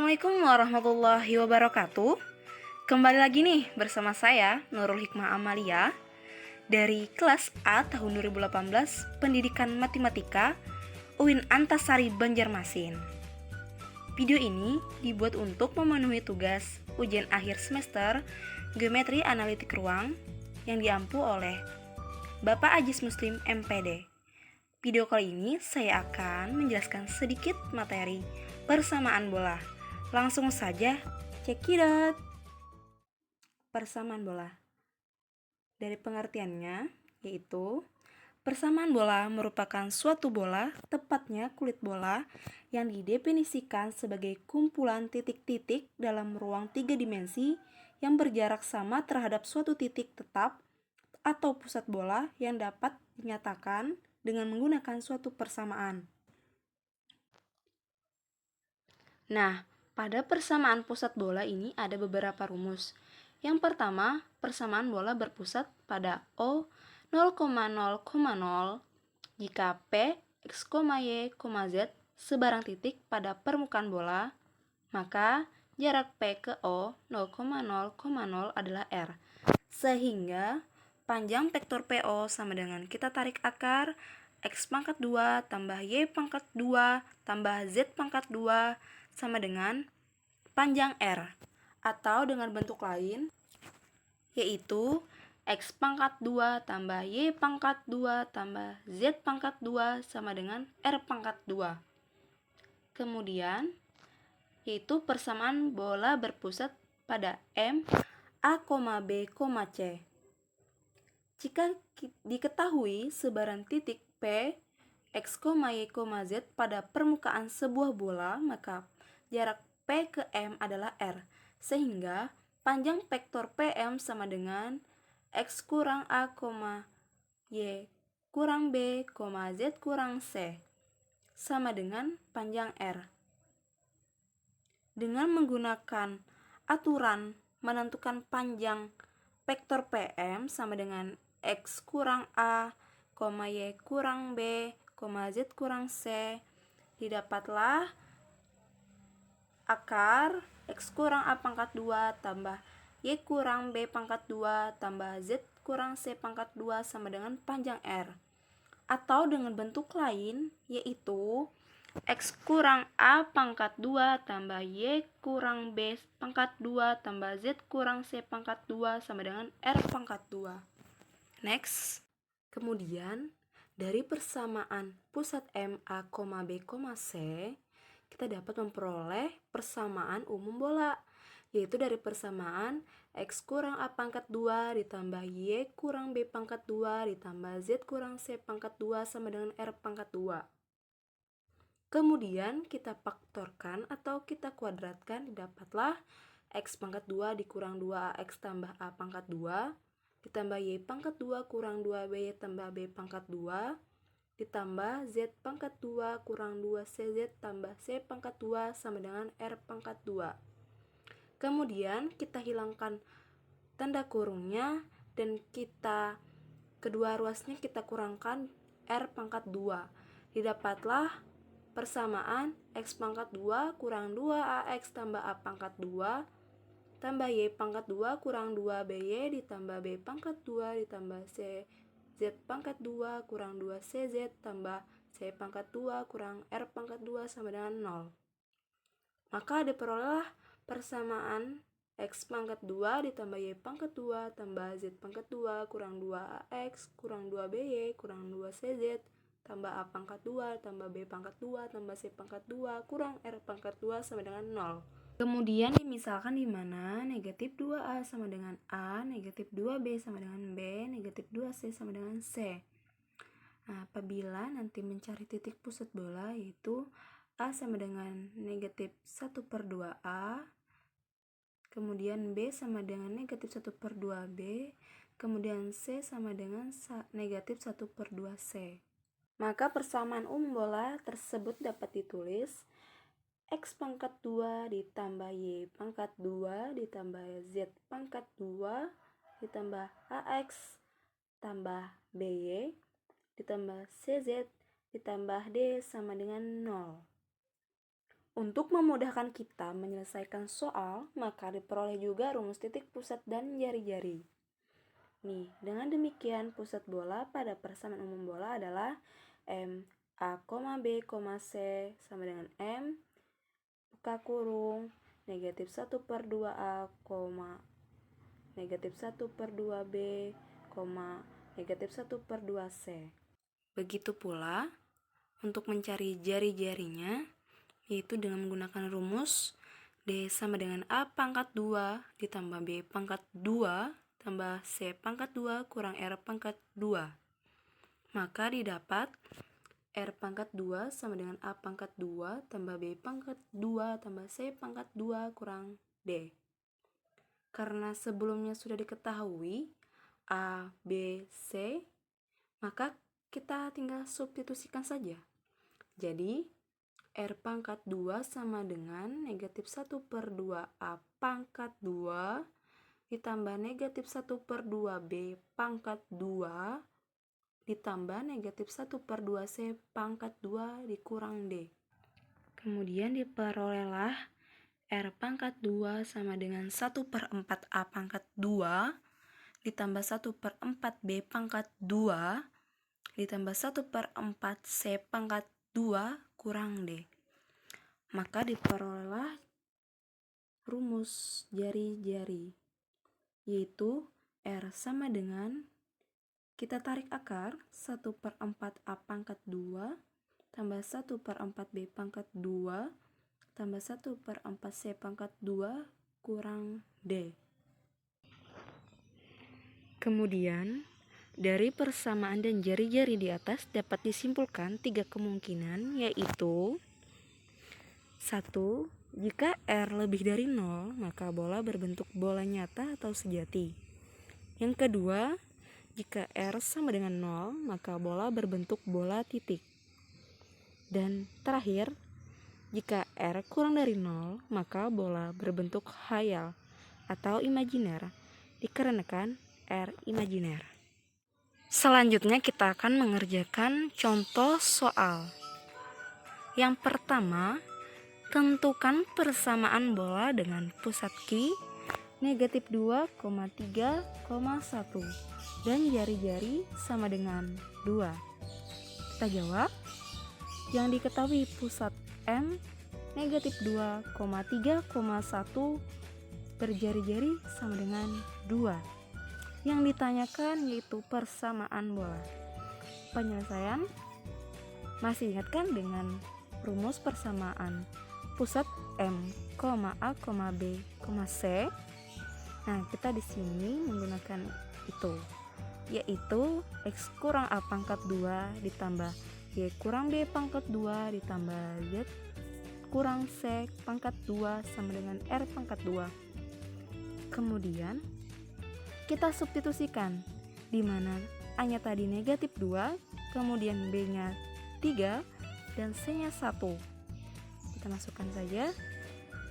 Assalamualaikum warahmatullahi wabarakatuh. Kembali lagi nih bersama saya Nurul Hikmah Amalia dari kelas A tahun 2018 Pendidikan Matematika UIN Antasari Banjarmasin. Video ini dibuat untuk memenuhi tugas ujian akhir semester Geometri Analitik Ruang yang diampu oleh Bapak Ajis Muslim MPD. Video kali ini saya akan menjelaskan sedikit materi persamaan bola. Langsung saja, check it out. Persamaan bola. Dari pengertiannya, yaitu persamaan bola merupakan suatu bola, tepatnya kulit bola, yang didefinisikan sebagai kumpulan titik-titik dalam ruang 3 dimensi yang berjarak sama terhadap suatu titik tetap atau pusat bola yang dapat dinyatakan dengan menggunakan suatu persamaan. Nah, pada persamaan pusat bola ini ada beberapa rumus. Yang pertama, persamaan bola berpusat pada O 0,0,0 jika P, X, Y, Z sebarang titik pada permukaan bola, maka jarak P ke O 0,0,0 adalah R. Sehingga panjang vektor PO sama dengan kita tarik akar X pangkat 2 tambah Y pangkat 2 tambah Z pangkat 2 sama dengan panjang R, atau dengan bentuk lain yaitu X pangkat 2 tambah Y pangkat 2 tambah Z pangkat 2 sama dengan R pangkat 2. Kemudian yaitu persamaan bola berpusat pada M, A, B, C. Jika diketahui sebaran titik P, X, Y, Z pada permukaan sebuah bola, maka jarak P ke M adalah R, sehingga panjang vektor PM sama dengan X kurang A, Y kurang B, Z kurang C, sama dengan panjang R. Dengan menggunakan aturan menentukan panjang vektor PM sama dengan X kurang A, Y kurang B, Z kurang C, didapatlah akar X kurang A pangkat 2 tambah Y kurang B pangkat 2 tambah Z kurang C pangkat 2 sama dengan panjang R. Atau dengan bentuk lain yaitu X kurang A pangkat 2 tambah Y kurang B pangkat 2 tambah Z kurang C pangkat 2 sama dengan R pangkat 2. Next. Kemudian dari persamaan pusat M, A, B, C, kita dapat memperoleh persamaan umum bola, yaitu dari persamaan X kurang A pangkat 2 ditambah Y kurang B pangkat 2 ditambah Z kurang C pangkat 2 sama dengan R pangkat 2. Kemudian kita faktorkan atau kita kuadratkan, didapatlah X pangkat 2 dikurang 2AX tambah A pangkat 2 ditambah Y pangkat 2 kurang 2B tambah B pangkat 2 ditambah Z pangkat 2 kurang 2CZ tambah C pangkat 2 sama dengan R pangkat 2. Kemudian kita hilangkan tanda kurungnya dan kedua ruasnya kita kurangkan R pangkat 2. Didapatlah persamaan X pangkat 2 kurang 2AX tambah A pangkat 2 tambah Y pangkat 2 kurang 2BY ditambah B pangkat 2 ditambah C Z pangkat 2 kurang 2CZ tambah C pangkat 2 kurang R pangkat 2 sama dengan 0. Maka diperolehlah persamaan X pangkat 2 ditambah Y pangkat 2 tambah Z pangkat 2 kurang 2AX kurang 2BY kurang 2CZ tambah A pangkat 2 tambah B pangkat 2 tambah C pangkat 2 kurang R pangkat 2 sama dengan 0. Kemudian dimisalkan di mana negatif 2A sama dengan A, negatif 2B sama dengan B, negatif 2C sama dengan C. Nah, apabila nanti mencari titik pusat bola, yaitu A sama dengan negatif 1/2A, kemudian B sama dengan negatif 1/2B, kemudian C sama dengan negatif 1/2C. Maka persamaan umum bola tersebut dapat ditulis X pangkat 2 ditambah Y pangkat 2 ditambah Z pangkat 2 ditambah AX tambah BY ditambah CZ ditambah D sama dengan 0. Untuk memudahkan kita menyelesaikan soal, maka diperoleh juga rumus titik pusat dan jari-jari. Nih, dengan demikian pusat bola pada persamaan umum bola adalah M A, B, C sama dengan M buka kurung negatif 1/2A, negatif 1/2B, negatif 1/2C. Begitu pula untuk mencari jari-jarinya, yaitu dengan menggunakan rumus D sama dengan A pangkat 2 ditambah B pangkat 2 tambah C pangkat 2 kurang R pangkat 2. Maka didapat R pangkat 2 sama dengan A pangkat 2 tambah B pangkat 2 tambah C pangkat 2 kurang D. Karena sebelumnya sudah diketahui A, B, C, maka kita tinggal substitusikan saja. Jadi R pangkat 2 sama dengan negatif 1/2A pangkat 2 ditambah negatif 1/2B pangkat 2 ditambah negatif 1/2C pangkat 2 dikurang D. Kemudian diperolehlah R pangkat 2 sama dengan 1/4A pangkat 2 ditambah 1/4B pangkat 2 ditambah 1/4C pangkat 2 kurang D. Maka diperolehlah rumus jari-jari, yaitu R sama dengan, kita tarik akar 1/4A pangkat 2 tambah 1/4B pangkat 2 tambah 1/4C pangkat 2 kurang D. Kemudian, dari persamaan dan jari-jari di atas dapat disimpulkan 3 kemungkinan, yaitu 1. Jika R lebih dari 0, maka bola berbentuk bola nyata atau sejati. Yang kedua, jika R sama dengan 0, maka bola berbentuk bola titik. Dan terakhir, jika R kurang dari 0, maka bola berbentuk khayal atau imajiner, dikarenakan R imajiner. Selanjutnya kita akan mengerjakan contoh soal. Yang pertama, tentukan persamaan bola dengan pusat Q negatif 2,3,1 dan jari-jari sama dengan 2. Kita jawab. Yang diketahui pusat M negatif 2,3,1 berjari-jari sama dengan 2. Yang ditanyakan yaitu persamaan bola. Penyelesaian masih ingat kan dengan rumus persamaan pusat M, A, B, C. Nah, kita di sini menggunakan itu, yaitu X kurang A pangkat 2 ditambah Y kurang B pangkat 2 ditambah Z kurang C pangkat 2 sama dengan R pangkat 2. Kemudian kita substitusikan, di mana A-nya tadi negatif 2, kemudian B-nya 3, dan C-nya 1. Kita masukkan saja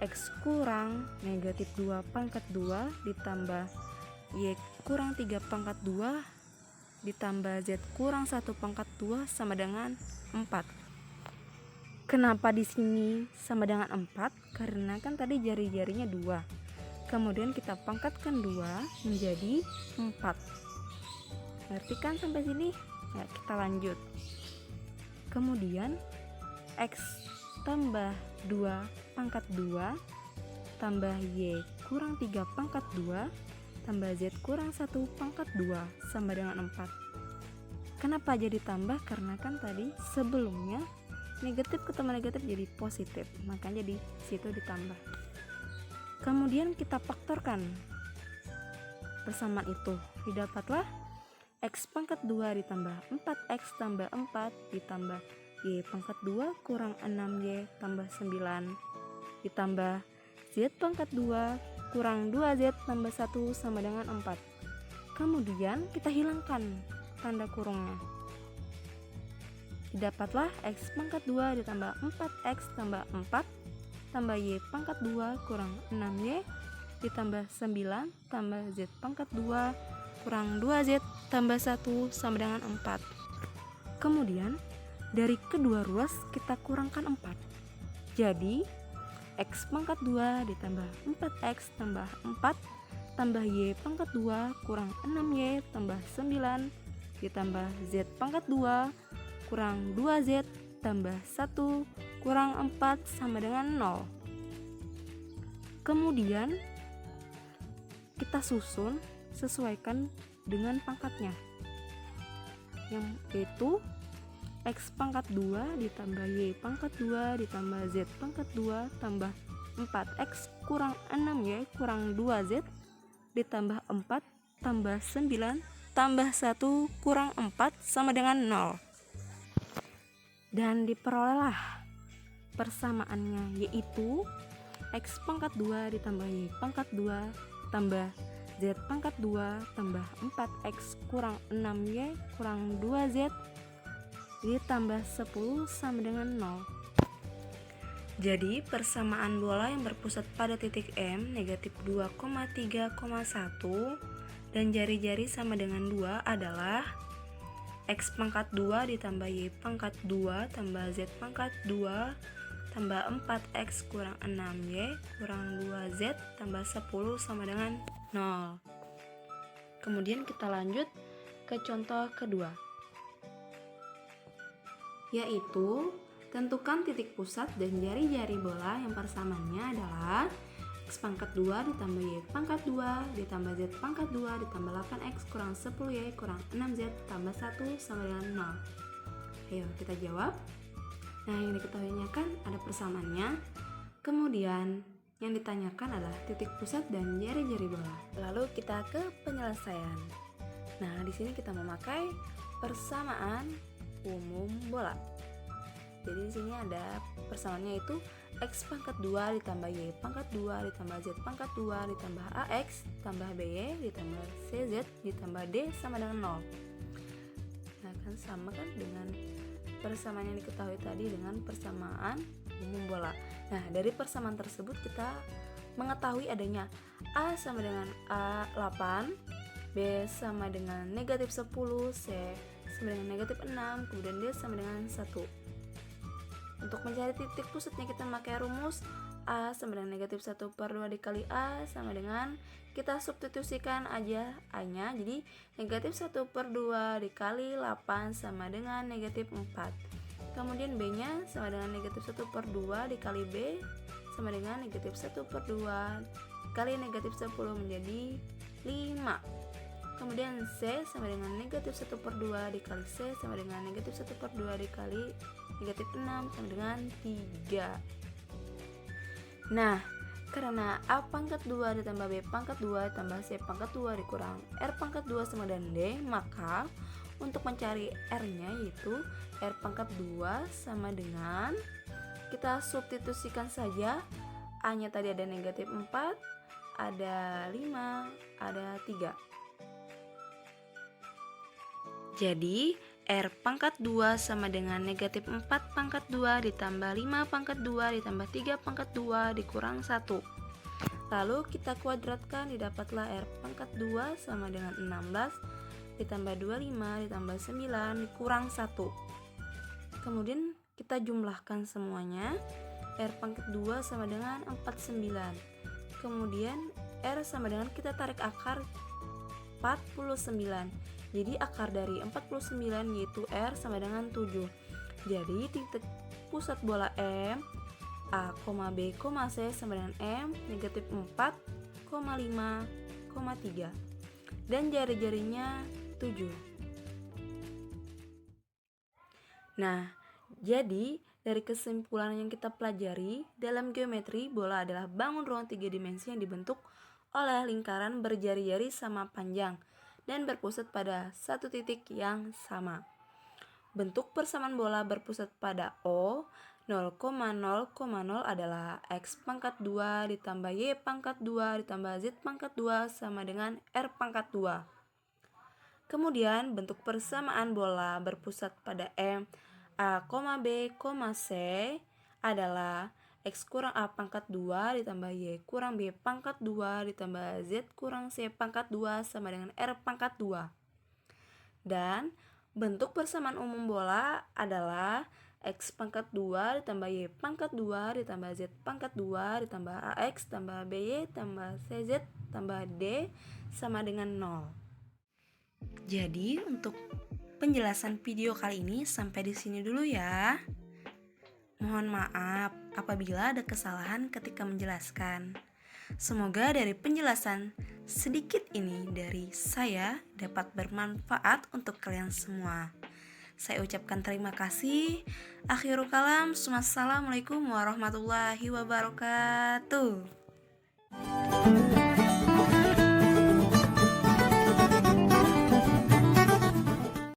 X kurang negatif 2 pangkat 2 ditambah Y kurang 3 pangkat 2 ditambah Z kurang 1 pangkat 2 sama dengan 4. Kenapa di sini sama dengan 4? Karena kan tadi jari-jarinya 2. Kemudian kita pangkatkan 2 menjadi 4. Ngerti kan sampai sini? Ya, kita lanjut. Kemudian X tambah 2 pangkat 2 tambah Y kurang 3 pangkat 2 tambah Z kurang 1 pangkat 2 sama dengan 4. Kenapa jadi tambah? Karena kan tadi sebelumnya negatif ketemu negatif jadi positif, makanya di situ ditambah. Kemudian kita faktorkan persamaan itu, didapatlah X pangkat 2 ditambah 4X tambah 4 ditambah Y pangkat 2 kurang 6Y tambah 9 ditambah Z pangkat 2 kurang 2Z tambah 1 sama dengan 4. Kemudian kita hilangkan tanda kurungnya. Didapatlah X pangkat 2 ditambah 4X tambah 4 tambah Y pangkat 2 kurang 6Y ditambah 9 tambah Z pangkat 2 kurang 2Z tambah 1 sama dengan 4. Kemudian dari kedua ruas kita kurangkan 4. Jadi X pangkat 2 ditambah 4X tambah 4 tambah Y pangkat 2 kurang 6Y tambah 9 ditambah Z pangkat 2 kurang 2Z tambah 1 kurang 4 sama dengan 0. Kemudian kita susun sesuaikan dengan pangkatnya, yaitu X pangkat 2 ditambah Y pangkat 2 ditambah Z pangkat 2 tambah 4X kurang 6Y kurang 2Z ditambah 4 tambah 9 tambah 1 kurang 4 sama dengan 0. Dan diperolehlah persamaannya, yaitu X pangkat 2 ditambah Y pangkat 2 tambah Z pangkat 2 tambah 4X kurang 6Y kurang 2Z ditambah 10 sama dengan 0. Jadi persamaan bola yang berpusat pada titik M negatif 2,3,1 dan jari-jari sama dengan 2 adalah X pangkat 2 ditambah Y pangkat 2 tambah Z pangkat 2 tambah 4X kurang 6Y kurang 2Z tambah 10 sama dengan 0. Kemudian kita lanjut ke contoh kedua, yaitu tentukan titik pusat dan jari-jari bola yang persamaannya adalah X pangkat 2 ditambah Y pangkat 2 ditambah Z pangkat 2 ditambah 8X kurang 10Y kurang 6Z tambah 1 sama dengan 0. Ayo kita jawab. Nah, yang diketahuinya kan ada persamaannya. Kemudian yang ditanyakan adalah titik pusat dan jari-jari bola. Lalu kita ke penyelesaian. Nah, di sini kita memakai persamaan umum bola. Jadi di sini ada persamaannya itu X pangkat 2 ditambah Y pangkat 2 ditambah Z pangkat 2 ditambah AX tambah BY ditambah CZ ditambah D sama dengan 0. Nah, kan sama kan dengan persamaan yang diketahui tadi dengan persamaan umum bola. Nah, dari persamaan tersebut kita mengetahui adanya A sama dengan A8, B sama dengan negatif 10, C sama dengan negatif 6, kemudian D sama dengan 1. Untuk mencari titik pusatnya kita memakai rumus A sama dengan negatif 1/2 dikali A sama dengan, kita substitusikan aja A-nya, jadi negatif 1/2 dikali 8 sama dengan negatif 4. Kemudian B-nya sama dengan negatif 1/2 dikali B sama dengan negatif 1/2 kali negatif 10 menjadi 5. Kemudian C sama dengan negatif 1/2 dikali C sama dengan negatif 1/2 dikali negatif 6 sama dengan 3. Nah, karena A pangkat 2 ditambah B pangkat 2 ditambah C pangkat 2 dikurang R pangkat 2 sama dengan D, maka untuk mencari R-nya yaitu R pangkat 2 sama dengan, kita substitusikan saja, A-nya tadi ada negatif 4, ada 5, ada 3. Jadi R pangkat 2 sama dengan negatif 4 pangkat 2 ditambah 5 pangkat 2 ditambah 3 pangkat 2 dikurang 1. Lalu kita kuadratkan, didapatlah R pangkat 2 sama dengan 16 ditambah 25 ditambah 9 dikurang 1. Kemudian kita jumlahkan semuanya. R pangkat 2 sama dengan 49. Kemudian R sama dengan, kita tarik akar 49. Jadi akar dari 49 yaitu R sama dengan 7. Jadi titik pusat bola M A, B, C sama dengan M negatif 4, 5, 3. Dan jari-jarinya 7. Nah, jadi dari kesimpulan yang kita pelajari, dalam geometri bola adalah bangun ruang 3 dimensi yang dibentuk oleh lingkaran berjari-jari sama panjang dan berpusat pada satu titik yang sama. Bentuk persamaan bola berpusat pada O 0,0,0 adalah X pangkat 2 ditambah Y pangkat 2 ditambah Z pangkat 2 sama dengan R pangkat 2. Kemudian bentuk persamaan bola berpusat pada M A, B, C adalah X kurang A pangkat 2 ditambah Y kurang B pangkat 2 ditambah Z kurang C pangkat 2 sama dengan R pangkat 2. Dan bentuk persamaan umum bola adalah X pangkat 2 ditambah Y pangkat 2 ditambah Z pangkat 2 ditambah AX tambah BY tambah CZ tambah D sama dengan 0. Jadi untuk penjelasan video kali ini sampai di sini dulu ya. Mohon maaf apabila ada kesalahan ketika menjelaskan. Semoga dari penjelasan sedikit ini dari saya dapat bermanfaat untuk kalian semua. Saya ucapkan terima kasih. Akhirul kalam, wassalamualaikum warahmatullahi wabarakatuh.